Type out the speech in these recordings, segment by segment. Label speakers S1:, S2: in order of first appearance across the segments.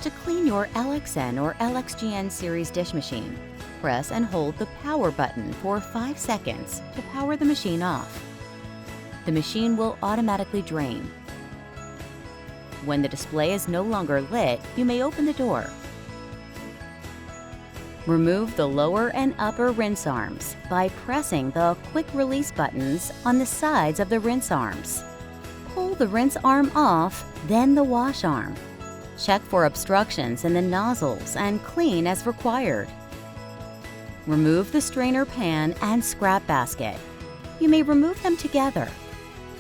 S1: To clean your LXn or LXGn series dish machine, press and hold the power button for 5 seconds to power the machine off. The machine will automatically drain. When the display is no longer lit, you may open the door. Remove the lower and upper rinse arms by pressing the quick release buttons on the sides of the rinse arms. Pull the rinse arm off, then the wash arm. Check for obstructions in the nozzles and clean as required. Remove the strainer pan and scrap basket. You may remove them together,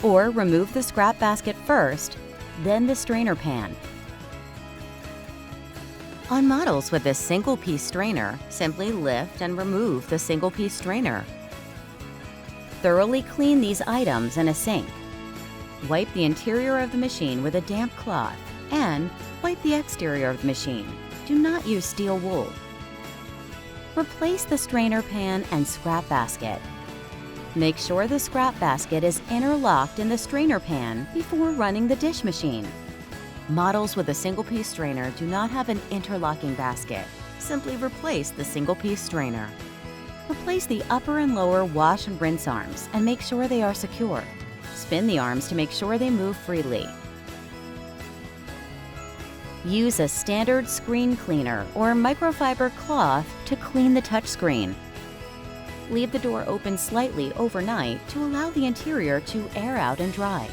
S1: or remove the scrap basket first, then the strainer pan. On models with a single-piece strainer, simply lift and remove the single-piece strainer. Thoroughly clean these items in a sink. Wipe the interior of the machine with a damp cloth and wipe the exterior of the machine. Do not use steel wool. Replace the strainer pan and scrap basket. Make sure the scrap basket is interlocked in the strainer pan before running the dish machine. Models with a single-piece strainer do not have an interlocking basket. Simply replace the single-piece strainer. Replace the upper and lower wash and rinse arms and make sure they are secure. Spin the arms to make sure they move freely. Use a standard screen cleaner or microfiber cloth to clean the touchscreen. Leave the door open slightly overnight to allow the interior to air out and dry.